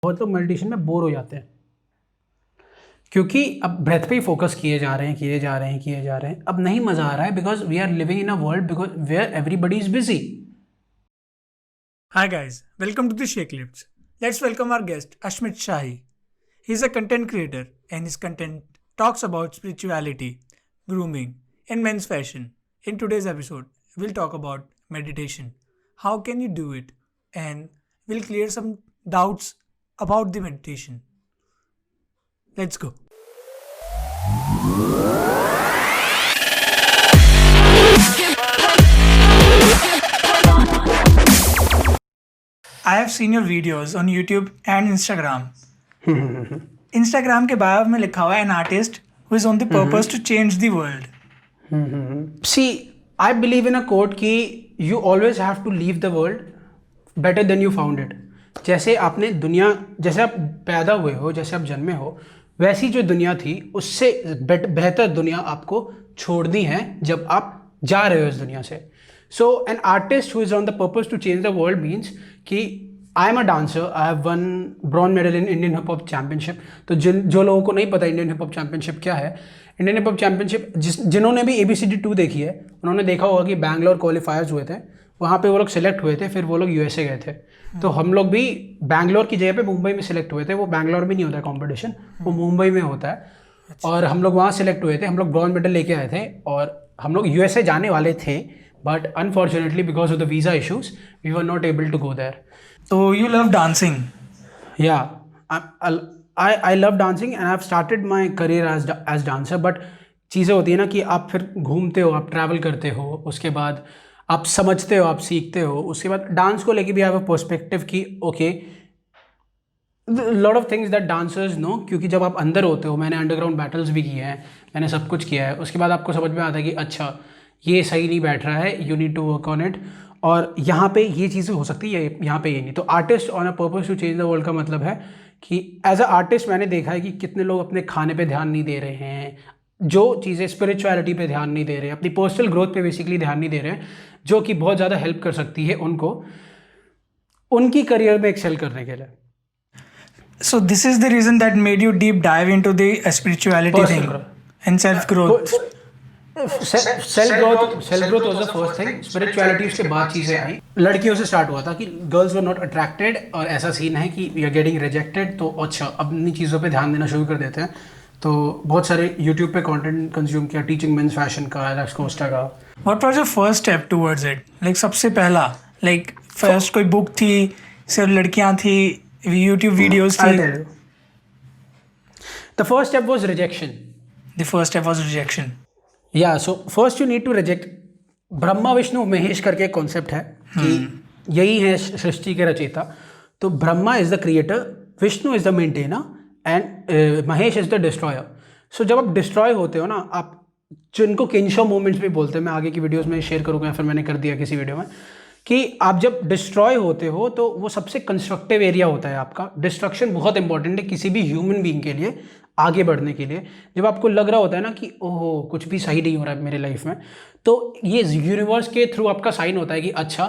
बहुत लोग मेडिटेशन में बोर हो जाते हैं क्योंकि अब ब्रेथ पे ही फोकस किए जा रहे हैं। अब नहीं मजा आ रहा है because we are living in a world because where everybody is busy. Hi guys, welcome to the Shake Lifts. Let's welcome our guest Ashmit Shahi. He's a content creator and his content talks about spirituality, grooming, and men's fashion. In today's episode, we'll talk about meditation. How can you do it? And we'll clear some doubts about the meditation. Let's go. I have seen your videos on YouTube and Instagram. Instagram के bio में लिखा हुआ है an artist who is on the purpose to change the world. See, I believe in a quote कि you always have to leave the world better than you found it. जैसे आप पैदा हुए हो, जैसे आप जन्मे हो, वैसी जो दुनिया थी उससे बेहतर दुनिया आपको छोड़नी है जब आप जा रहे हो इस दुनिया से. So an artist who is on the purpose to change the world means कि I am a dancer. I have won bronze medal in Indian Hip Hop Championship. तो जो लोगों को नहीं पता इंडियन हिप हॉप चैंपियनशिप क्या है, Indian hip hop championship जिन्होंने भी ABCD 2 देखी है उन्होंने देखा होगा कि बैंगलोर क्वालिफायर्स हुए थे, वहाँ पे वो लोग सिलेक्ट हुए थे, फिर वो लोग USA गए थे. तो हम लोग भी बैंगलोर की जगह पे मुंबई में सिलेक्ट हुए थे. वो बैंगलोर में नहीं होता है कॉम्पिटिशन, वो मुंबई में होता है. और हम लोग वहाँ सिलेक्ट हुए थे, हम लोग ब्रॉन्ज मेडल लेके आए थे और हम लोग USA जाने वाले थे. But unfortunately, because of the visa issues, we were not able to go there. So you love dancing. Yeah, I love dancing and I've started my career as dancer. But चीज़ें होती है ना कि आप फिर घूमते हो, आप ट्रैवल करते हो, उसके बाद आप समझते हो, आप सीखते हो, उसके बाद डांस को लेके भी आप पर्सपेक्टिव की okay lot of things that dancers know. क्योंकि जब आप अंदर होते हो, मैंने अंडरग्राउंड बैटल्स भी किए हैं, मैंने सब कुछ किया है, उसके बाद आपको समझ में आता है कि अच्छा ये सही नहीं बैठ रहा है, you need to work on it. और यहाँ पे ये चीज़ें हो सकती है, यहाँ पे ये नहीं. तो artist on a purpose to change the world का मतलब है कि एज अ आर्टिस्ट मैंने देखा है कि कितने लोग अपने खाने पे ध्यान नहीं दे रहे हैं, जो चीज़ें स्पिरिचुअलिटी पे ध्यान नहीं दे रहे हैं, अपनी पर्सनल ग्रोथ पे बेसिकली ध्यान नहीं दे रहे हैं, जो कि बहुत ज़्यादा हेल्प कर सकती है उनको उनकी करियर में एक्सेल करने के लिए. So this is the reason that made you deep dive into the spirituality Personal thing growth. and self growth. Self growth was the first thing. Spirituality उसके बाद चीज़ें आई. लड़कियों से स्टार्ट हुआ था कि गर्ल्स वर नॉट अट्रैक्टेड और ऐसा सीन है कि वी आर गेटिंग रिजेक्टेड. तो अच्छा अपनी चीज़ों पे ध्यान देना शुरू कर देते हैं. तो बहुत सारे यूट्यूब पे कंटेंट कंज्यूम किया, टीचिंग मेंस फैशन का, एलेक्स कोस्टा का. What was your first step towards it? Like सबसे पहला, like first कोई बुक थी, सिर्फ लड़कियां थी, YouTube videos I'll थी. tell you. The first step was rejection. The first step was rejection. या so first you need to reject. Brahma Vishnu Mahesh करके एक कॉन्सेप्ट है कि यही है सृष्टि के रचयिता. तो Brahma is the creator, Vishnu is the maintainer and Mahesh is the destroyer. So जब आप डिस्ट्रॉय होते हो ना, आप जिनको किंशो मूवमेंट्स भी बोलते हैं, मैं आगे की वीडियोस में शेयर करूँगा या फिर मैंने कर दिया किसी वीडियो में, कि आप जब डिस्ट्रॉय होते हो तो वो सबसे कंस्ट्रक्टिव एरिया होता है आपका. डिस्ट्रक्शन बहुत इंपॉर्टेंट है किसी भी ह्यूमन बीइंग के लिए आगे बढ़ने के लिए. जब आपको लग रहा होता है ना कि ओहो कुछ भी सही नहीं हो रहा है मेरे लाइफ में, तो ये यूनिवर्स के थ्रू आपका साइन होता है कि अच्छा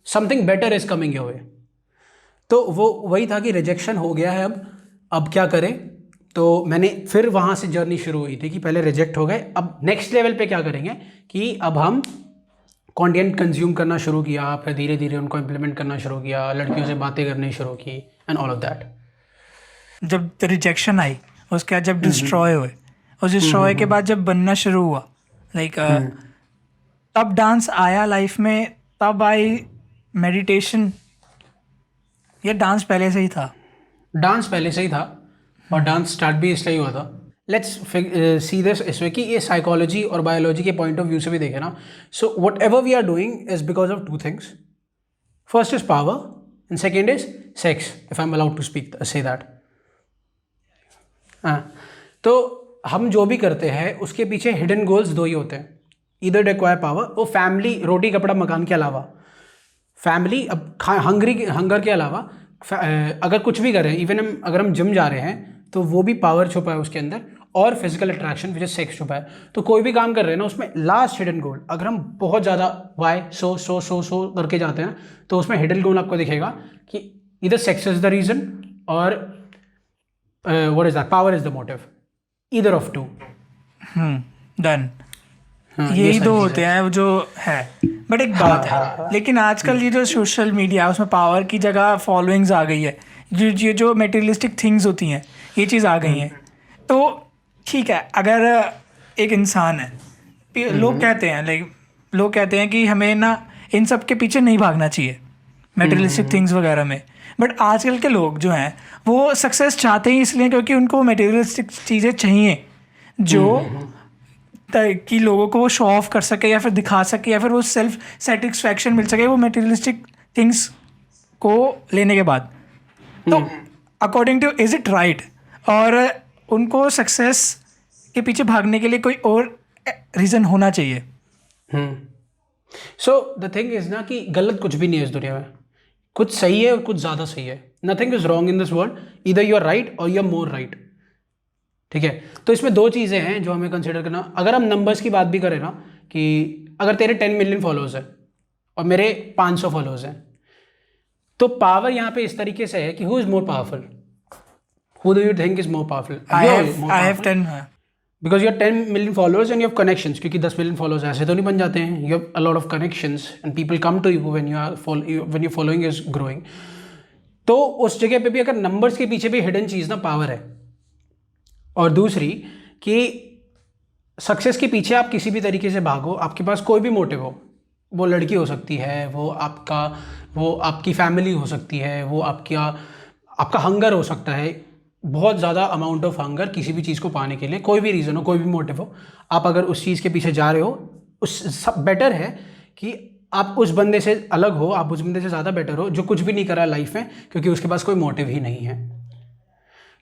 something better is coming your way. तो वो वही था कि रिजेक्शन हो गया है, अब क्या करें. तो मैंने फिर वहाँ से जर्नी शुरू हुई थी कि पहले रिजेक्ट हो गए, अब नेक्स्ट लेवल पे क्या करेंगे कि अब हम कंटेंट कंज्यूम करना शुरू किया, फिर धीरे धीरे उनको इम्प्लीमेंट करना शुरू किया, लड़कियों से बातें करनी शुरू की एंड ऑल ऑफ दैट. जब रिजेक्शन आई, उसके बाद जब डिस्ट्रॉय हुए, उस डिस्ट्रॉय के बाद जब बनना शुरू हुआ, लाइक तब डांस आया लाइफ में, तब आई मेडिटेशन, या डांस पहले से ही था? डांस पहले से ही था और डांस स्टार्ट भी इसलिए हुआ था. लेट्स सी दिस इसमें कि ये साइकोलॉजी और बायोलॉजी के पॉइंट ऑफ व्यू से भी देखें ना. So whatever we are doing is because of two things. First is power and second is sex, if I am allowed to speak say that. हाँ, तो हम जो भी करते हैं उसके पीछे हिडन गोल्स दो ही होते हैं. इधर रिक्वायर पावर, वो फैमिली, रोटी कपड़ा मकान के अलावा फैमिली, अब हंगर के अलावा अगर कुछ भी करें, इवन अगर हम जिम जा रहे हैं तो वो भी पावर छुपा है उसके अंदर, और physical attraction which is sex छुपा है. तो कोई भी काम कर रहे हैं ना, उसमें लास्ट हिडन गोल, अगर हम बहुत ज़्यादा वाई सो करके जाते हैं तो उसमें हिडन गोल आपको दिखेगा कि इधर सेक्स इज द रीज़न और what is that, power is the motive, either of two. Done. हाँ, यही दो होते हैं वो जो है। बट एक बात है, लेकिन आजकल ये जो सोशल मीडिया है उसमें पावर की जगह फॉलोइंग्स आ गई है, जो मटेरियलिस्टिक थिंग्स होती हैं ये चीज़ आ गई हैं। तो ठीक है, अगर एक इंसान है, लोग कहते हैं कि हमें ना इन सब के पीछे नहीं भागना चाहिए, मटेरियलिस्टिक थिंग्स वगैरह में। बट आजकल के लोग जो हैं वो सक्सेस चाहते ही इसलिए क्योंकि उनको मटेरियलिस्टिक चीज़ें चाहिए जो कि लोगों को वो शो ऑफ कर सके या फिर दिखा सके या फिर वो सेल्फ सेटिस्फैक्शन मिल सके वो मटेरियलिस्टिक थिंग्स को लेने के बाद। तो according two is it right, और उनको सक्सेस के पीछे भागने के लिए कोई और रीज़न होना चाहिए? सो द थिंग इज ना कि गलत कुछ भी नहीं है इस दुनिया में, कुछ सही है और कुछ ज़्यादा सही है। Nothing is wrong in this world, either you are right और यू आर मोर राइट। ठीक है, तो इसमें दो चीज़ें हैं जो हमें कंसिडर करना। अगर हम नंबर्स की बात भी करें ना, कि अगर तेरे 10 मिलियन फॉलोअर्स हैं और मेरे 500 फॉलोअर्स हैं, तो पावर यहाँ पे इस तरीके से है कि who is more powerful, who do you think is more powerful? I have 10 because you are 10 million followers and you have connections, क्योंकि 10 मिलियन फॉलोअर्स ऐसे तो नहीं बन जाते हैं। You have a lot of connections and people come to you when your following is growing. तो उस जगह पे भी अगर नंबर्स के पीछे भी हिडन चीज़ ना पावर है। और दूसरी कि सक्सेस के पीछे आप किसी भी तरीके से भागो, आपके पास कोई भी मोटिव हो, वो लड़की हो सकती है, वो आपकी फैमिली हो सकती है, वो आपका हंगर हो सकता है, बहुत ज़्यादा अमाउंट ऑफ हंगर किसी भी चीज़ को पाने के लिए, कोई भी रीज़न हो, कोई भी मोटिव हो, आप अगर उस चीज़ के पीछे जा रहे हो, उस सब बेटर है कि आप उस बंदे से अलग हो, आप उस बंदे से ज़्यादा बेटर हो जो कुछ भी नहीं कर रहा लाइफ में, क्योंकि उसके पास कोई मोटिव ही नहीं है।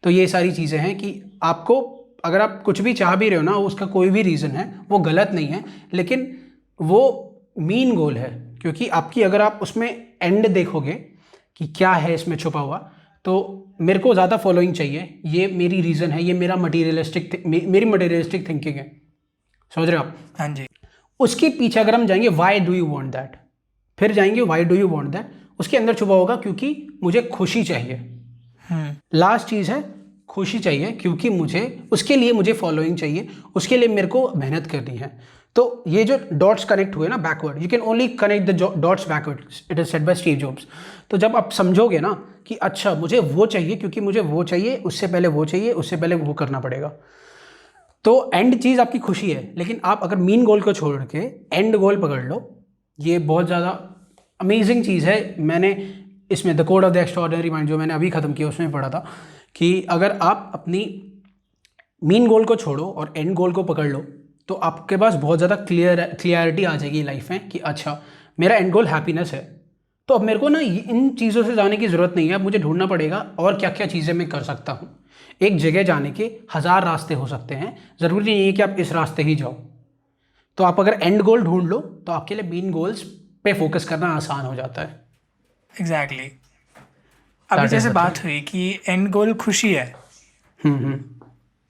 तो ये सारी चीज़ें हैं कि आपको अगर आप कुछ भी चाह भी रहे हो ना, उसका कोई भी रीज़न है, वो गलत नहीं है, लेकिन वो मीन गोल है। क्योंकि आपकी अगर आप उसमें एंड देखोगे कि क्या है इसमें छुपा हुआ, तो मेरे को ज़्यादा फॉलोइंग चाहिए, ये मेरी रीज़न है, ये मेरी मटीरियलिस्टिक थिंकिंग है। समझ रहे हो आप? हाँ जी। उसके पीछे अगर हम जाएंगे, why do you want that, फिर जाएंगे why do you want that, उसके अंदर छुपा होगा क्योंकि मुझे खुशी चाहिए। लास्ट चीज़ है खुशी चाहिए, क्योंकि उसके लिए मुझे फॉलोइंग चाहिए, उसके लिए मेरे को मेहनत करनी है। तो ये जो डॉट्स कनेक्ट हुए ना backward, you can only connect the dots backward, it is said bye Steve jobs. तो जब आप समझोगे ना कि अच्छा मुझे वो चाहिए, क्योंकि मुझे वो चाहिए, उससे पहले वो चाहिए, उससे पहले वो करना पड़ेगा, तो एंड चीज़ आपकी खुशी है। लेकिन आप अगर मीन गोल को छोड़ के एंड गोल पकड़ लो, ये बहुत ज़्यादा अमेजिंग चीज़ है। मैंने इसमें the code of the extraordinary mind जो मैंने अभी ख़त्म किया उसमें पढ़ा था कि अगर आप अपनी मीन गोल को छोड़ो और एंड गोल को पकड़ लो, तो आपके पास बहुत ज़्यादा क्लियरिटी आ जाएगी लाइफ में कि अच्छा मेरा एंड गोल हैप्पीनेस है, तो अब मेरे को ना इन चीज़ों से जाने की ज़रूरत नहीं है, अब मुझे ढूंढना पड़ेगा और क्या क्या चीज़ें मैं कर सकता हूँ। एक जगह जाने के 1000 रास्ते हो सकते हैं, ज़रूरी नहीं है कि आप इस रास्ते ही जाओ। तो आप अगर एंड गोल ढूंढ लो तो आपके लिए मीन गोल्स पे फोकस करना आसान हो जाता है। एग्जैक्टली। अभी जैसे बात हुई कि एंड गोल खुशी है,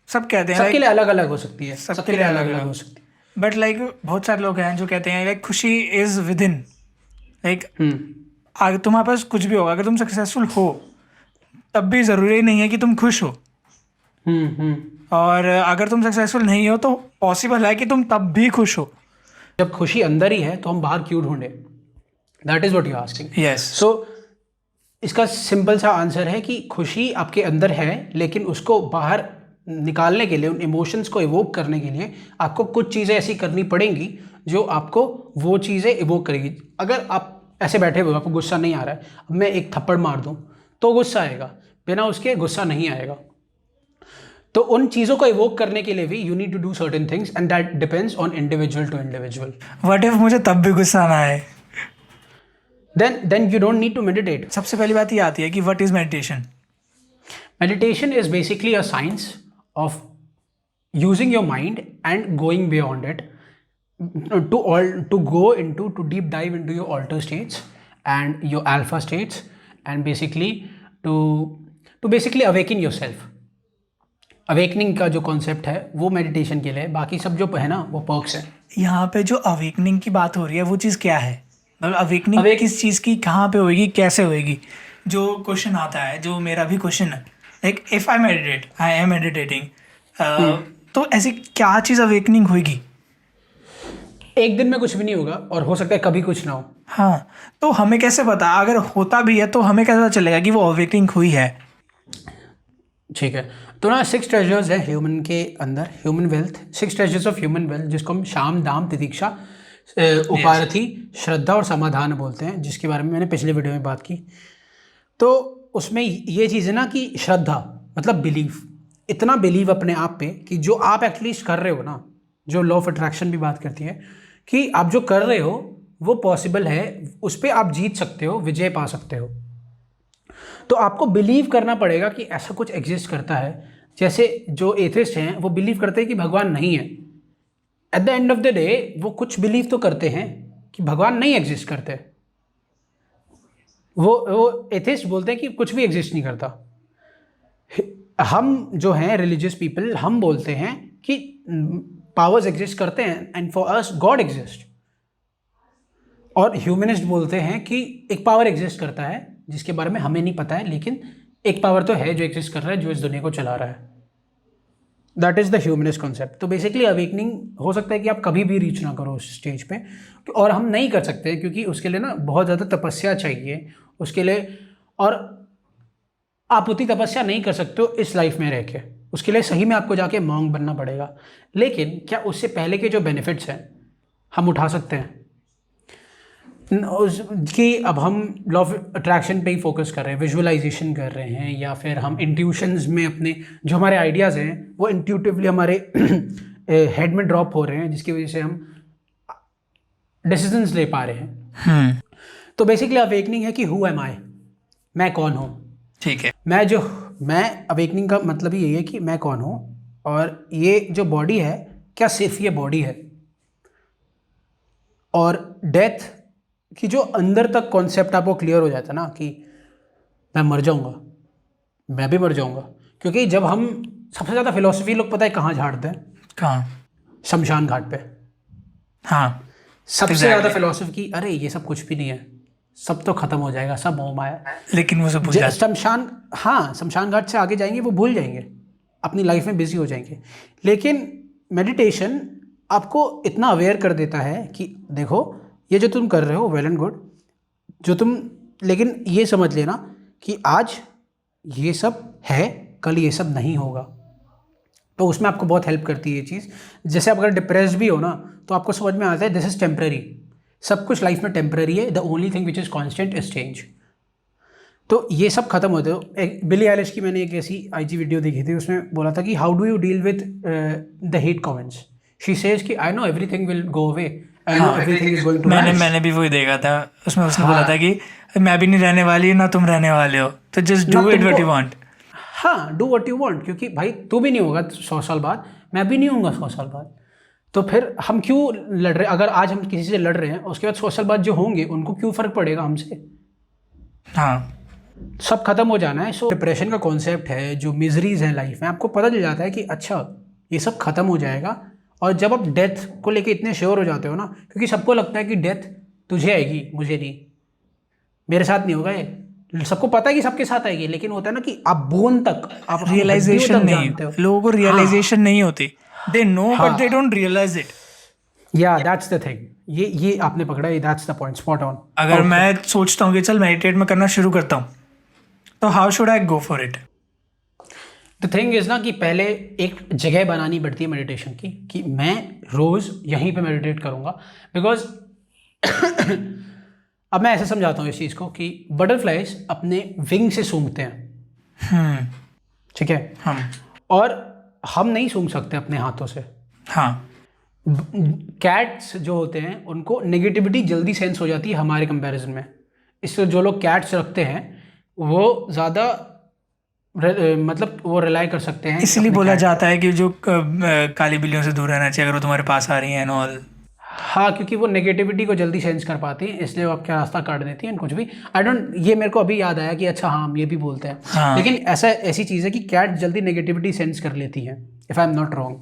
सब कहते हैं सबके लिए अलग अलग हो सकती है, सबके लिए अलग अलग हो सकती है, बट लाइक बहुत सारे लोग हैं जो कहते हैं लाइक खुशी इज विद इन, लाइक अगर तुम्हारे पास कुछ भी होगा, अगर तुम सक्सेसफुल हो तब भी ज़रूरी नहीं है कि तुम खुश हो, और अगर तुम सक्सेसफुल नहीं हो तो पॉसिबल है कि तुम तब भी खुश हो। जब खुशी अंदर ही है तो हम बाहर क्यों ढूंढे? That is what you asking. Yes. So इसका सिंपल सा आंसर है कि खुशी आपके अंदर है, लेकिन उसको बाहर निकालने के लिए, उन इमोशंस को इवोक करने के लिए आपको कुछ चीज़ें ऐसी करनी पड़ेंगी जो आपको वो चीज़ें इवोक करेगी। अगर आप ऐसे बैठे हुए, आपको गुस्सा नहीं आ रहा है, अब मैं एक थप्पड़ मार दूँ तो गुस्सा आएगा, बिना उसके गुस्सा नहीं आएगा। तो उन चीज़ों को इवोक करने के लिए भी you need to do certain things and that depends on individual to individual. What if मुझे तब भी गुस्सा ना आए? then you don't need to meditate. सबसे पहली बात ये आती है कि what is meditation? Meditation is basically a science of using your mind and going beyond it to deep dive into your alter states and your alpha states and basically to basically awaken yourself. Awakening का जो concept है वो meditation के लिए, बाकी सब जो है ना वो पर्क्स है। यहाँ पे जो अवेकनिंग की बात हो रही है वो चीज़ क्या है? मतलब अवेकनिंग किस चीज़ की, कहाँ पे होएगी, कैसे होएगी? जो क्वेश्चन आता है, जो मेरा भी क्वेश्चन है, like if I am meditating, तो ऐसी क्या चीज़ अवेकनिंग होगी? एक दिन में कुछ भी नहीं होगा और हो सकता है कभी कुछ ना हो। हाँ, तो हमें कैसे पता, अगर होता भी है तो हमें कैसे पता चलेगा कि वो अवेकनिंग हुई है? ठीक है, तो ना 6 ट्रेजर्स है ह्यूमन के अंदर, human wealth, 6 treasures of human wealth, जिसको हम शाम, दाम, तितिक्षा, उपारथी, श्रद्धा और समाधान बोलते हैं, जिसके बारे में मैंने पिछले वीडियो में बात की। तो उसमें ये चीज़ है ना कि श्रद्धा मतलब बिलीव, इतना बिलीव अपने आप पे कि जो आप एटलीस्ट कर रहे हो ना, जो लॉ ऑफ अट्रैक्शन भी बात करती है कि आप जो कर रहे हो वो पॉसिबल है, उस पर आप जीत सकते हो, विजय पा सकते हो। तो आपको बिलीव करना पड़ेगा कि ऐसा कुछ एग्जिस्ट करता है। जैसे जो एथिस्ट हैं वो बिलीव करते हैं कि भगवान नहीं है, at the end of the day वो कुछ बिलीव तो करते हैं कि भगवान नहीं एग्जिस्ट करते। वो एथिस्ट बोलते हैं कि कुछ भी एग्जिस्ट नहीं करता। हम जो हैं रिलीजियस पीपल, हम बोलते हैं कि पावर्स एग्जिस्ट करते हैं and for us God exist. और ह्यूमनिस्ट बोलते हैं कि एक पावर एग्जिस्ट करता है जिसके बारे में हमें नहीं पता है, लेकिन एक पावर तो है जो एग्जिस्ट कर रहा है, जो इस दुनिया को चला रहा है। That is the humanist concept. तो बेसिकली अवेकनिंग हो सकता है कि आप कभी भी रीच ना करो उस स्टेज पे, और हम नहीं कर सकते क्योंकि उसके लिए ना बहुत ज़्यादा तपस्या चाहिए उसके लिए, और आप उतनी तपस्या नहीं कर सकते हो इस लाइफ में रह के। उसके लिए सही में आपको जाके मॉन्क बनना पड़ेगा। लेकिन क्या उससे पहले के जो बेनिफिट्स हैं हम उठा सकते हैं कि अब हम लॉ ऑफ अट्रैक्शन पे ही फोकस कर रहे हैं, विजुअलाइजेशन कर रहे हैं, या फिर हम इंट्यूशंस में अपने जो हमारे आइडियाज़ हैं वो इंट्यूटिवली हमारे हेड में ड्रॉप हो रहे हैं, जिसकी वजह से हम डिसीजंस ले पा रहे हैं। तो बेसिकली अवेकनिंग है कि हु एम आई, मैं कौन हूँ। ठीक है, मैं अवेकनिंग का मतलब ही यही है कि मैं कौन हूँ, और ये जो बॉडी है क्या सिर्फ ये बॉडी है, और डेथ कि जो अंदर तक कॉन्सेप्ट आपको क्लियर हो जाता है ना कि मैं मर जाऊंगा, मैं भी मर जाऊंगा। क्योंकि जब हम सबसे ज़्यादा फिलॉसफी लोग पता है कहाँ झाड़ते हैं? कहाँ? शमशान घाट पे। हाँ, सबसे ज़्यादा फिलॉसफी की अरे ये सब कुछ भी नहीं है, सब तो खत्म हो जाएगा, सब मोह माया। लेकिन वो सब भूल जाते। शमशान घाट से आगे जाएंगे वो भूल जाएंगे, अपनी लाइफ में बिजी हो जाएंगे। लेकिन मेडिटेशन आपको इतना अवेयर कर देता है कि देखो ये जो तुम कर रहे हो वेल एंड गुड, जो तुम, लेकिन ये समझ लेना कि आज ये सब है, कल ये सब नहीं होगा। तो उसमें आपको बहुत हेल्प करती है ये चीज़। जैसे आप अगर डिप्रेस्ड भी हो ना तो आपको समझ में आता है दिस इज़ टेम्पररी, सब कुछ लाइफ में टेम्पररी है, the only thing which is constant is change. तो ये सब खत्म होते हो। एक बिली आइलिश की मैंने एक ऐसी IG वीडियो देखी थी, उसमें बोला था कि how do you deal with the hate comments. She says कि I know everything will go away, I know everything is going to vanish. मैंने भी वही देखा था, उसमें उसने बोला था कि मैं भी नहीं रहने वाली ना तुम रहने वाले हो, तो just do it what you want. हाँ, डू व्हाट यू वांट, क्योंकि भाई तू भी नहीं होगा 100 साल बाद, मैं भी नहीं होऊंगा 100 साल बाद। तो फिर हम क्यों लड़ रहे? अगर आज हम किसी से लड़ रहे हैं, उसके बाद 100 साल बाद जो होंगे उनको क्यों फ़र्क पड़ेगा हमसे? हाँ, सब खत्म हो जाना है। सो डिप्रेशन का कॉन्सेप्ट है, जो मिजरीज है लाइफ में, आपको पता चल जाता है कि अच्छा ये सब खत्म हो जाएगा। और जब आप डेथ को लेके इतने श्योर हो जाते हो ना, क्योंकि सबको लगता है कि डेथ तुझे आएगी, मुझे नहीं, मेरे साथ नहीं होगा, ये सबको पता है कि सबके साथ आएगी, लेकिन होता है ना कि आप बोन तक, आप रियलाइजेशन नहीं, लोगों को रियलाइजेशन नहीं होती, they know but they don't realize it. या दैट्स द थिंग, ये आपने पकड़ा, ये that's the point, spot on. अगर मैं सोचता हूँ कि चल मेडिटेट में करना शुरू करता हूँ, तो how should I go for it? The thing is ना कि पहले एक जगह बनानी पड़ती है मेडिटेशन की, कि मैं रोज़ यहीं पे मेडिटेट करूँगा। बिकॉज अब मैं ऐसे समझाता हूँ इस चीज़ को कि बटरफ्लाइज अपने विंग से सूंघते हैं, ठीक है, और हम नहीं सूंघ सकते अपने हाथों से। हाँ, कैट्स जो होते हैं उनको नेगेटिविटी जल्दी सेंस हो जाती है हमारे कंपैरिजन में, इसलिए जो लोग कैट्स रखते हैं वो ज़्यादा मतलब वो रिलाई कर सकते हैं। इसलिए बोला जाता है कि जो काली बिल्लियों से दूर रहना चाहिए अगर वो तुम्हारे पास आ रही हैं एंड ऑल। हाँ, क्योंकि वो नेगेटिविटी को जल्दी सेंस कर पाती हैं, इसलिए वो आपका रास्ता काट देती हैं कुछ भी। आई डोंट, ये मेरे को अभी याद आया कि अच्छा हाँ हम ये भी बोलते हैं। हाँ। लेकिन ऐसी चीज़ है कि कैट जल्दी नेगेटिविटी सेंस कर लेती हैं, if I am not wrong.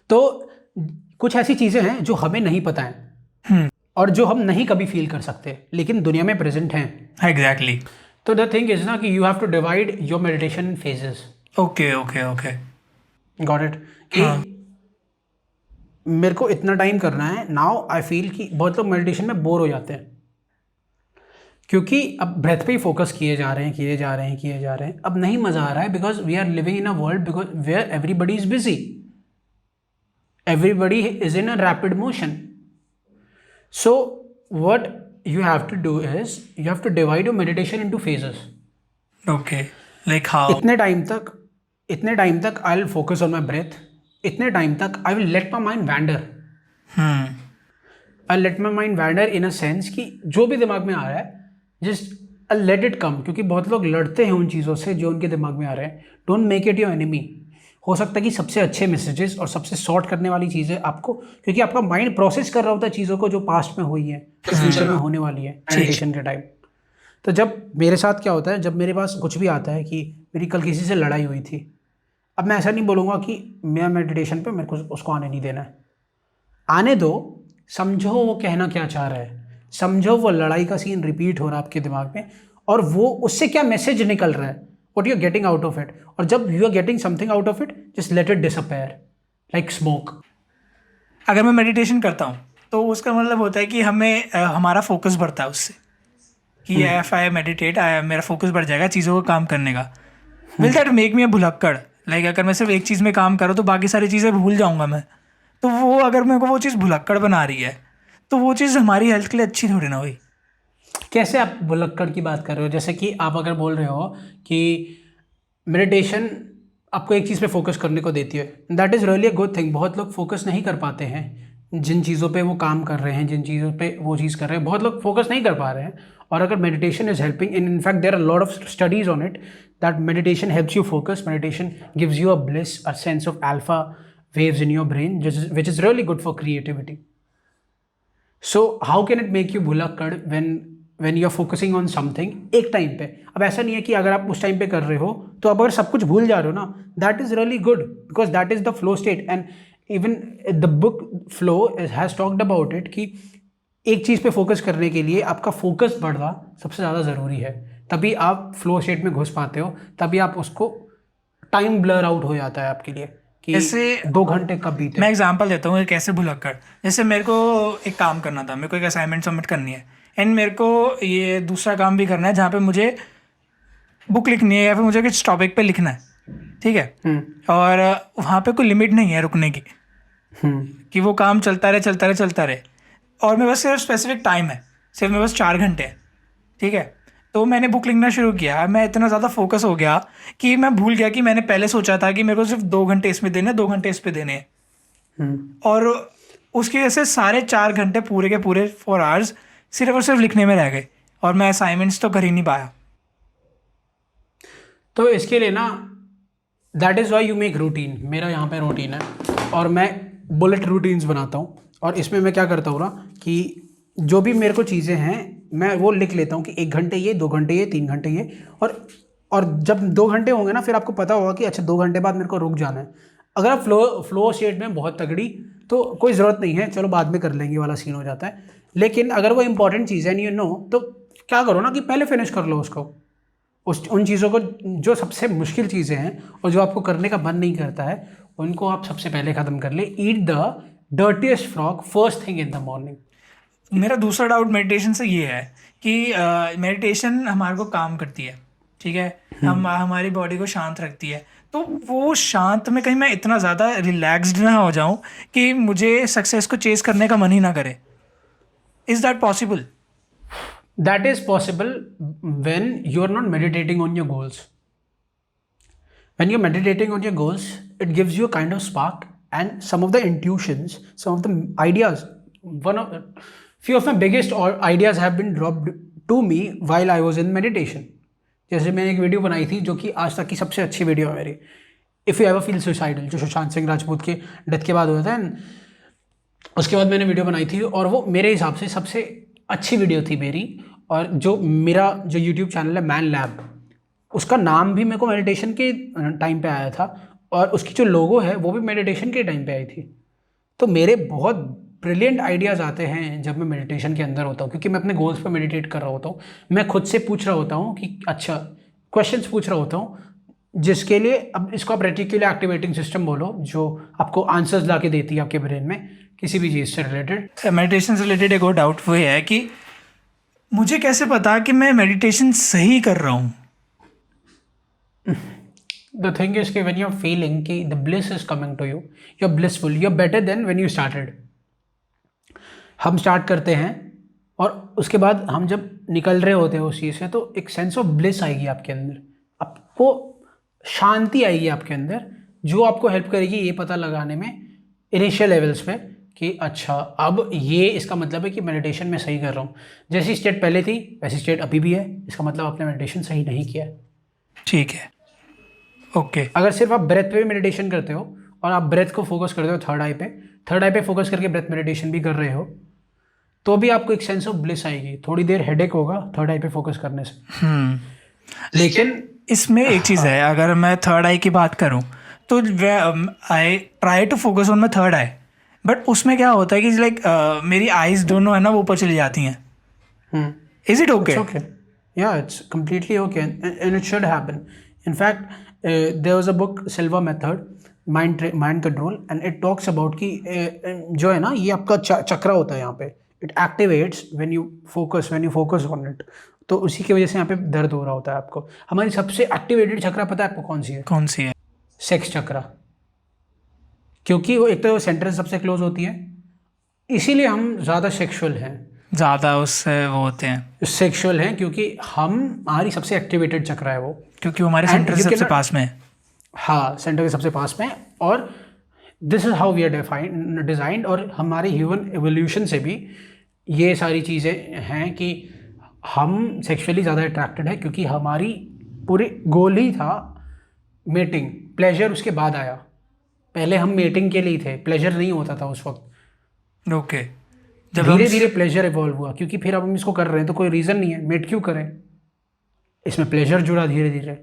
तो कुछ ऐसी चीज़ें हैं जो हमें नहीं पता है और जो हम नहीं कभी फील कर सकते, लेकिन दुनिया में प्रेजेंट हैं। एग्जैक्टली। तो द थिंग इज ना कि you have to divide your meditation in phases. Okay okay okay. Got it. कि मेरे को इतना टाइम करना है. नाउ आई फील कि बहुत लोग मेडिटेशन में बोर हो जाते हैं क्योंकि अब ब्रेथ पे ही फोकस किए जा रहे हैं. अब नहीं मज़ा आ रहा है because we are living in a world because where everybody is busy. Everybody is in a rapid motion. So what you have to do is you have to divide your meditation into phases. Okay. Like how? इतने time तक I'll focus on my breath. इतने time तक I will let my mind wander. I'll let my mind wander in a sense कि जो भी दिमाग में आ रहा है just I'll let it come. क्योंकि बहुत लोग लड़ते हैं उन चीज़ों से जो उनके दिमाग में आ रहे हैं. Don't make it your enemy. हो सकता है कि सबसे अच्छे मैसेजेस और सबसे सॉर्ट करने वाली चीज़ें आपको, क्योंकि आपका माइंड प्रोसेस कर रहा होता है चीज़ों को जो पास्ट में हुई है, जो फ्यूचर में होने वाली है मेडिटेशन के टाइम. तो जब मेरे साथ क्या होता है, जब मेरे पास कुछ भी आता है कि मेरी कल किसी से लड़ाई हुई थी, अब मैं ऐसा नहीं बोलूँगा कि मैं मेडिटेशन पे मेरे को उसको आने नहीं देना है. आने दो, समझो वो कहना क्या चाह रहा है, समझो वो लड़ाई का सीन रिपीट हो रहा है आपके दिमाग में और वो उससे क्या मैसेज निकल रहा है, what you're getting out of it. और जब you are getting something out of it, just let it disappear like smoke. अगर मैं मेडिटेशन करता हूँ तो उसका मतलब होता है कि हमें हमारा फोकस बढ़ता है उससे, कि इफ आई मेडिटेट मेरा फोकस बढ़ जाएगा चीज़ों को काम करने का. विल दैट मेक मी अ भुलक्कड़? लाइक अगर मैं सिर्फ एक चीज़ में काम करूँ तो बाकी सारी चीज़ें भूल जाऊँगा मैं. तो वो अगर मेरे को वो चीज़ भुलक्कड़ बना रही है तो वो चीज़ हमारी हेल्थ के लिए अच्छी थोड़ी ना हुई. कैसे आप भुलक्कड़ की बात कर रहे हो? जैसे कि आप अगर बोल रहे हो कि मेडिटेशन आपको एक चीज़ पे फोकस करने को देती है, that is really a good thing. बहुत लोग फोकस नहीं कर पाते हैं जिन चीज़ों पे वो काम कर रहे हैं, जिन चीज़ों पे वो चीज़ कर रहे हैं, बहुत लोग फोकस नहीं कर पा रहे हैं. और अगर meditation is helping, in fact there are lot of studies on it that meditation helps you focus. Meditation gives you a bliss, a sense of alpha waves in your brain which is really good for creativity. So how can it make you भुलक्कड़ when you are focusing on something एक time पे? अब ऐसा नहीं है कि अगर आप उस टाइम पे कर रहे हो तो आप अगर सब कुछ भूल जा रहे हो ना, that is really good because that is the flow state. And even the book flow has talked about it कि एक चीज़ पे फोकस करने के लिए आपका फोकस बढ़ना सबसे ज़्यादा ज़रूरी है. तभी आप फ्लो स्टेट में घुस पाते हो, तभी आप उसको टाइम ब्लर आउट हो जाता है आपके लिए कि जैसे 2 घंटे कब बीते. मैं एग्जांपल देता हूँ कैसे भुलक्कड़. जैसे मेरे को एक काम करना था, मेरे को एक असाइनमेंट सबमिट करनी है एंड मेरे को ये दूसरा काम भी करना है जहाँ पे मुझे बुक लिखनी है या फिर मुझे किस टॉपिक पे लिखना है, ठीक है. और वहाँ पे कोई लिमिट नहीं है रुकने की, कि वो काम चलता रहे. और मेरे पास सिर्फ स्पेसिफिक टाइम है, सिर्फ मेरे पास 4 घंटे हैं, ठीक है. तो मैंने बुक लिखना शुरू किया. मैं इतना ज़्यादा फोकस हो गया कि मैं भूल गया कि मैंने पहले सोचा था कि मेरे को सिर्फ 2 घंटे इसमें देने, 2 घंटे इस पर देने हैं. और उसकी वजह से सारे 4 घंटे पूरे के पूरे 4 आवर्स सिर्फ और सिर्फ लिखने में रह गए और मैं असाइनमेंट्स तो कर ही नहीं पाया. तो इसके लिए ना that is why you make routine. मेरा यहाँ पे रूटीन है और मैं बुलेट रूटीन्स बनाता हूँ. और इसमें मैं क्या करता हूँ ना कि जो भी मेरे को चीज़ें हैं मैं वो लिख लेता हूँ कि 1 घंटे ये, 2 घंटे ये, 3 घंटे ये. और जब 2 घंटे होंगे ना फिर आपको पता होगा कि अच्छा 2 घंटे बाद मेरे को रुक जाना है. अगर आप फ्लो स्टेट में बहुत तगड़ी तो कोई ज़रूरत नहीं है, चलो बाद में कर लेंगे वाला सीन हो जाता है. लेकिन अगर वो इंपॉर्टेंट चीज़ है, यू नो, तो क्या करो ना कि पहले फिनिश कर लो उसको, उन चीज़ों को जो सबसे मुश्किल चीज़ें हैं और जो आपको करने का मन नहीं करता है उनको आप सबसे पहले ख़त्म कर ले. Eat the dirtiest frog first thing in the morning. मेरा दूसरा डाउट मेडिटेशन से ये है कि मेडिटेशन हमारे को काम करती है, ठीक है, हमारी बॉडी को शांत रखती है. तो वो शांत में कहीं मैं इतना ज़्यादा रिलैक्स्ड ना हो जाऊँ कि मुझे सक्सेस को चेस करने का मन ही ना करे. Is that possible? That is possible when you are not meditating on your goals. When you're meditating on your goals, it gives you a kind of spark and some of the intuitions, some of the ideas. Few of my biggest ideas have been dropped to me while I was in meditation. जैसे मैंने एक video बनाई थी जो कि आज तक की सबसे अच्छी वीडियो है मेरी, if you ever feel suicidal, जो सुशांत सिंह राजपूत के डेथ के बाद हुआ था. उसके बाद मैंने वीडियो बनाई थी और वो मेरे हिसाब से सबसे अच्छी वीडियो थी मेरी. और जो मेरा जो यूट्यूब चैनल है मैन लैब, उसका नाम भी मेरे को मेडिटेशन के टाइम पे आया था और उसकी जो लोगो है वो भी मेडिटेशन के टाइम पे आई थी. तो मेरे बहुत ब्रिलियंट आइडियाज़ आते हैं जब मैं मेडिटेशन के अंदर होता हूँ, क्योंकि मैं अपने गोल्स पर मेडिटेट कर रहा होता हूँ। मैं खुद से पूछ रहा होता हूँ कि अच्छा, क्वेश्चंस पूछ रहा होता हूँ जिसके लिए, अब इसको आप रेटिकुलर एक्टिवेटिंग सिस्टम बोलो, जो आपको आंसर्स ला के देती है आपके ब्रेन में किसी भी चीज़ से रिलेटेड। मेडिटेशन से रिलेटेड एक और डाउट वो ये है कि मुझे कैसे पता कि मैं मेडिटेशन सही कर रहा हूँ? द थिंग इज कि व्हेन यू आर फीलिंग कि the bliss is coming to you, you are blissful, you are better than when you started. हम स्टार्ट करते हैं और उसके बाद हम जब निकल रहे होते हैं उस चीज़ से, तो एक सेंस ऑफ ब्लिस आएगी आपके अंदर, आपको शांति आएगी आपके अंदर, जो आपको हेल्प करेगी ये पता लगाने में इनिशियल लेवल्स पे कि अच्छा, अब ये इसका मतलब है कि मेडिटेशन में सही कर रहा हूँ। जैसी स्टेट पहले थी वैसी स्टेट अभी भी है, इसका मतलब आपने मेडिटेशन सही नहीं किया है। ठीक है, ओके। अगर सिर्फ आप ब्रेथ पे भी मेडिटेशन करते हो और आप ब्रेथ को फोकस करते हो थर्ड आई पे फोकस करके ब्रेथ मेडिटेशन भी कर रहे हो, तो भी आपको एक सेंस ऑफ ब्लिस आएगी। थोड़ी देर हेडेक होगा थर्ड आई पे फोकस करने से, लेकिन इसमें एक चीज़ है, अगर मैं थर्ड आई की बात करूँ तो I try to focus on my third eye, but उसमें क्या होता है कि लाइक मेरी आईज दोनों है ना वो ऊपर चली जाती हैं। Is it okay? okay, yeah, it's completely okay, and it should happen. In fact, there was a book, Silva Method, mind control, and it talks about कि जो है ना, ये आपका चक्रा होता है यहाँ पे, it activates when you focus on it. तो उसी की वजह से यहाँ पे दर्द हो रहा होता है आपको। हमारी सबसे एक्टिवेटेड चक्रा पता है आपको कौन सी है? सेक्स चक्रा, क्योंकि वो एक तो सेंटर से सबसे क्लोज होती है, इसीलिए हम ज़्यादा सेक्सुअल हैं, ज़्यादा उससे वो होते हैं, सेक्सुअल हैं, क्योंकि हमारी सबसे एक्टिवेटेड चक्रा है वो, क्योंकि वो हमारे सेंटर से सबसे पास में है। हाँ, सेंटर के सबसे पास में। और this is how we are designed, और हमारे ह्यूमन एवोल्यूशन से भी ये सारी चीज़ें हैं कि हम सेक्सुअली ज़्यादा अट्रैक्टेड है, क्योंकि हमारी पूरी गोल ही था मेटिंग, प्लेजर उसके बाद आया। पहले हम मेटिंग के लिए थे, प्लेजर नहीं होता था उस वक्त। ओके, जब धीरे धीरे प्लेजर इवॉल्व हुआ, क्योंकि फिर अब हम इसको कर रहे हैं तो कोई रीज़न नहीं है, मेट क्यों करें, इसमें प्लेजर जुड़ा धीरे धीरे,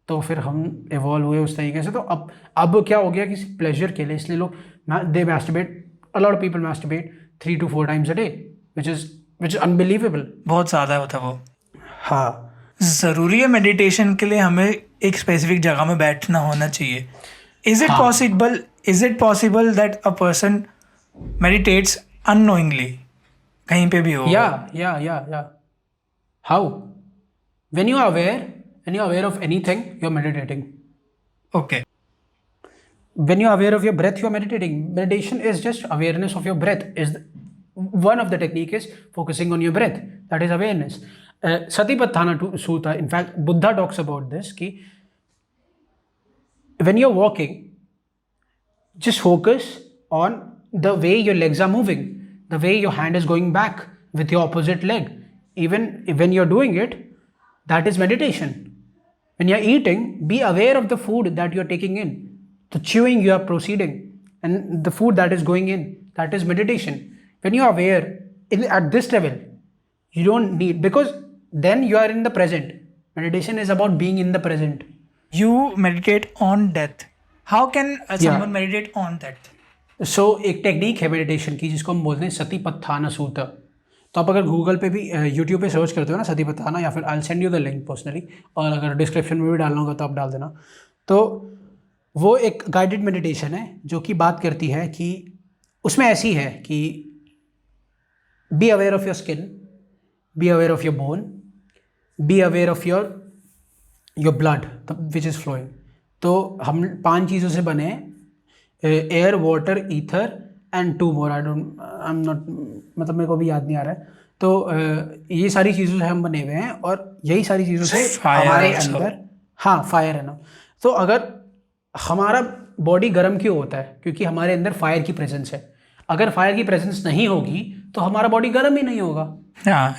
तो फिर हम इवॉल्व हुए उस तरीके से। तो अब क्या हो गया कि प्लेजर के लिए, इसलिए लोग they masturbate, a lot of people masturbate 3 to 4 times a day, which is unbelievable। बहुत ज़्यादा होता वो। हाँ, ज़रूरी है मेडिटेशन के लिए हमें एक स्पेसिफिक जगह में बैठना होना चाहिए? Is it possible that a person meditates unknowingly कहीं पे भी हो? या how, when you are aware of anything, you are meditating. Okay. When you are aware of your breath, you are meditating. Meditation is just awareness of your breath. One of the technique is focusing on your breath. That is awareness. Satipatthana Sutta, in fact, Buddha talks about this, कि when you're walking, just focus on the way your legs are moving, the way your hand is going back with your opposite leg. Even when you're doing it, that is meditation. When you're eating, be aware of the food that you're taking in. The chewing you are proceeding, and the food that is going in, that is meditation. When you are aware at this level, you don't need, because then you are in the present. Meditation is about being in the present. You meditate on death. How can someone meditate on death? So एक technique है meditation की जिसको हम बोलते हैं सतिपत्थाना सूत्र। तो आप अगर गूगल पे भी यूट्यूब पे सर्च करते हो ना सतिपत्थाना, या फिर I will send you the link personally, और अगर डिस्क्रिप्शन में भी डालना होगा तो आप डाल देना। तो वो एक गाइडेड मेडिटेशन है जो कि बात करती है कि उसमें ऐसी है कि be aware of your skin, be aware of your bone, be aware of your blood which is flowing. तो हम 5 चीज़ों से बने हैं, air, water, ether and 2 more, I am not, मतलब मेरे को भी याद नहीं आ रहा है। तो ये सारी चीज़ों से हम बने हुए हैं, और यही सारी चीज़ों से हमारे अंदर, हाँ, फायर है ना। तो अगर हमारा बॉडी गर्म क्यों होता है? क्योंकि हमारे अंदर फायर की प्रेजेंस है। अगर फायर की प्रेजेंस नहीं होगी तो हमारा बॉडी गर्म ही नहीं होगा।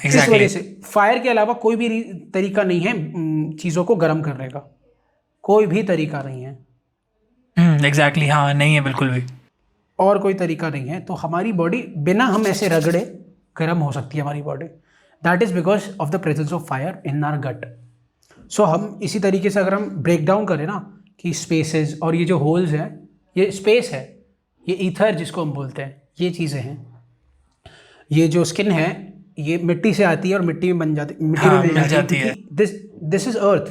इस वजह से फायर के अलावा कोई भी तरीका नहीं है चीज़ों को गर्म करने का, कोई भी तरीका नहीं है। एग्जैक्टली, हाँ, नहीं है बिल्कुल भी, और कोई तरीका नहीं है। तो हमारी बॉडी बिना हम ऐसे रगड़े गर्म हो सकती है हमारी body. That is because of the presence of fire in our gut. So हम इसी तरीके से अगर हम ब्रेक डाउन करें ना कि स्पेसेस और ये जो होल्स हैं, ये स्पेस है, ये ईथर जिसको हम बोलते हैं, ये चीज़ें हैं, ये जो स्किन है ये मिट्टी से आती है और मिट्टी में बन जाती, मिट्टी हाँ, में मिल जाती है। This is earth.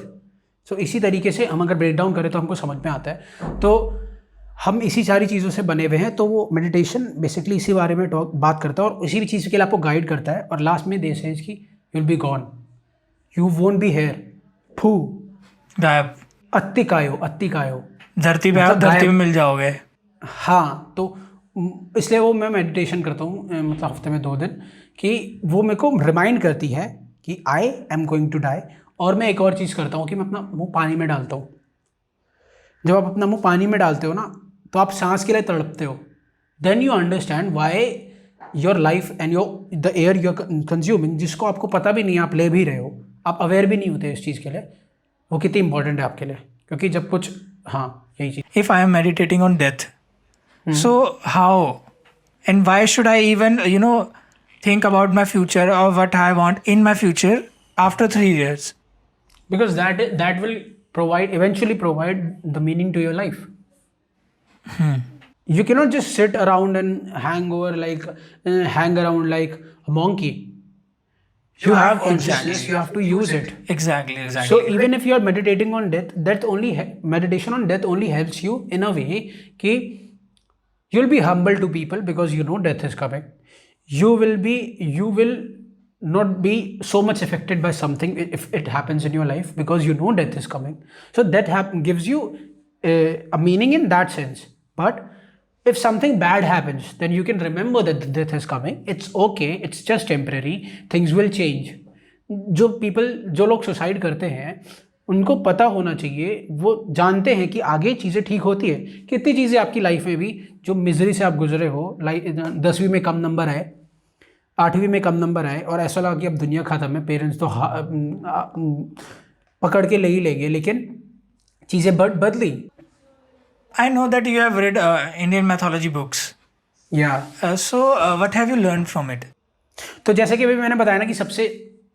सो इसी तरीके से हम अगर ब्रेक डाउन करें तो हमको समझ में आता है। तो हम इसी सारी चीज़ों से बने हुए हैं। तो वो मेडिटेशन बेसिकली इसी बारे में बात करता है और इसी भी चीज़ के लिए आपको गाइड करता है। और लास्ट में दे सेज कि you will be gone, you won't be here, फू गायब, अत्ति कायो धरती पे आप मतलब धरती में गायब। मिल जाओगे। हाँ, तो इसलिए वो मैं मेडिटेशन करता हूँ मतलब हफ्ते में 2 दिन, कि वो मेरे को रिमाइंड करती है कि I am going to die. और मैं एक और चीज़ करता हूँ कि मैं अपना मुंह पानी में डालता हूँ। जब आप अपना मुंह पानी में डालते हो ना तो आप सांस के लिए तड़पते हो। Then you understand why your life and your the air you are consuming, जिसको आपको पता भी नहीं है आप ले भी रहे हो, आप अवेयर भी नहीं होते इस चीज़ के लिए, वो कितनी इंपॉर्टेंट है आपके लिए। क्योंकि जब कुछ, हाँ यही चीज़। If I am meditating on death, so how and why should I even think about my future or what I want in my future after 3 years? Because that will eventually provide the meaning to your life. You cannot just sit around and hang around like a monkey. You have consciousness, you have to use it. Exactly. So even if you are meditating on death, meditation on death only helps you in a way कि you'll be humble to people because you know death is coming. You will not be so much affected by something if it happens in your life because you know death is coming. So that gives you a meaning in that sense. But if something bad happens, then you can remember that death is coming. It's okay. It's just temporary. Things will change. जो लोग suicide करते हैं उनको पता होना चाहिए, वो जानते हैं कि आगे चीज़ें ठीक होती है। कितनी चीज़ें आपकी लाइफ में भी जो मिजरी से आप गुजरे हो, 10वीं में कम नंबर आए, 8वीं में कम नंबर आए और ऐसा लगा कि अब दुनिया ख़त्म है, पेरेंट्स तो पकड़ के ले ही लेंगे, लेकिन चीज़ें बदली। I know that you have read Indian mythology books. So what have you learned from it? तो जैसे कि अभी मैंने बताया ना कि सबसे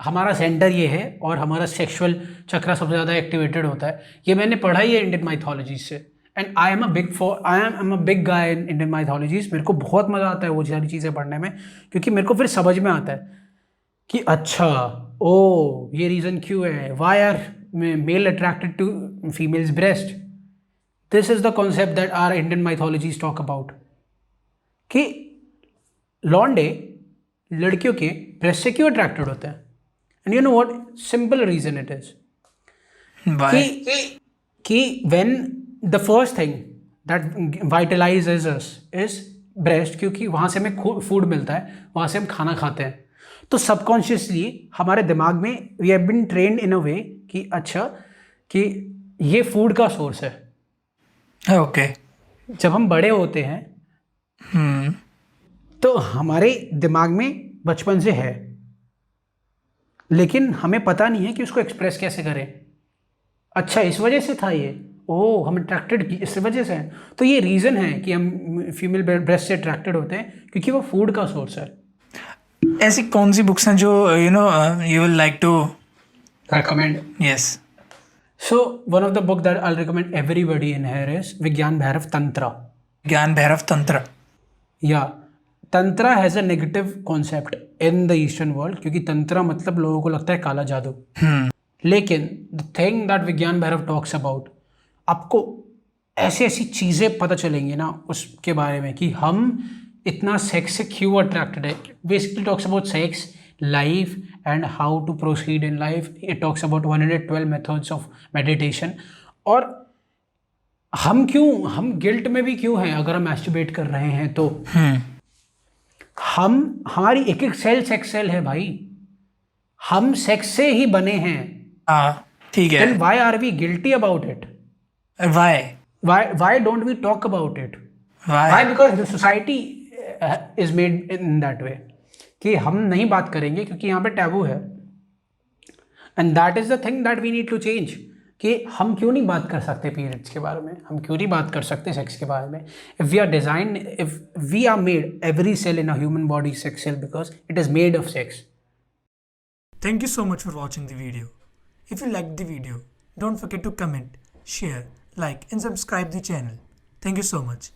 हमारा सेंटर ये है और हमारा सेक्सुअल चक्र सबसे ज़्यादा एक्टिवेटेड होता है। ये मैंने पढ़ा ही है इंडियन माइथोलॉजी से। And I am a big guy in Indian mythologies. मेरे को बहुत मज़ा आता है वो सारी चीज़ें पढ़ने में, क्योंकि मेरे को फिर समझ में आता है कि अच्छा ये रीज़न क्यों है, why are male attracted to females breast. This is the concept that are Indian mythologies talk about, कि लॉन्डे लड़कियों के ब्रेस्ट से क्यों अट्रैक्टेड होते हैं। And you know what simple reason it is, कि when the first thing that vitalizes us is breast, क्योंकि वहाँ से हमें फूड मिलता है, वहाँ से हम खाना खाते हैं। तो सबकॉन्शियसली हमारे दिमाग में we have been trained in a way कि अच्छा कि ये फूड का सोर्स है। ओके। जब हम बड़े होते हैं तो हमारे दिमाग में बचपन से है, लेकिन हमें पता नहीं है कि उसको एक्सप्रेस कैसे करें। अच्छा इस वजह से था ये, हम अट्रैक्टेड इस वजह से हैं। तो ये रीज़न है कि हम फीमेल ब्रेस्ट से अट्रैक्टेड होते हैं, क्योंकि वो फूड का सोर्स है। ऐसी कौन सी बुक्स हैं जो you will like to recommend? Yes. So one of the book that I'll recommend everybody in here is Vigyan Bhairav Tantra. Vigyan Bhairav Tantra. Yeah, Tantra has a negative concept in the Eastern world, क्योंकि तंत्रा मतलब लोगों को लगता है काला जादू। लेकिन the thing that विज्ञान भैरव talks about, आपको ऐसी ऐसी चीज़ें पता चलेंगी ना उसके बारे में कि हम इतना सेक्स से क्यों अट्रैक्टेड है। Basically talks about sex, life and how to proceed in life. It talks about 112 methods of meditation. और हम गिल्ट में भी क्यों हैं अगर हम मैस्टरबेट कर रहे हैं तो हमारी एक एक सेल सेक्स सेल है भाई, हम सेक्स से ही बने हैं। ठीक है। Then why are we guilty about it? Why don't we talk about it? Why? Because the society is made in that way कि हम नहीं बात करेंगे क्योंकि यहाँ पे टैबू है। And that is the thing that we need to change, कि हम क्यों नहीं बात कर सकते पीरियड्स के बारे में, हम क्यों नहीं बात कर सकते सेक्स के बारे में। If we are made, every cell in a human body is sex cell because it is made of sex. Thank you so much for watching the video. If you liked the video, don't forget to comment, share, like and subscribe the channel. Thank you so much.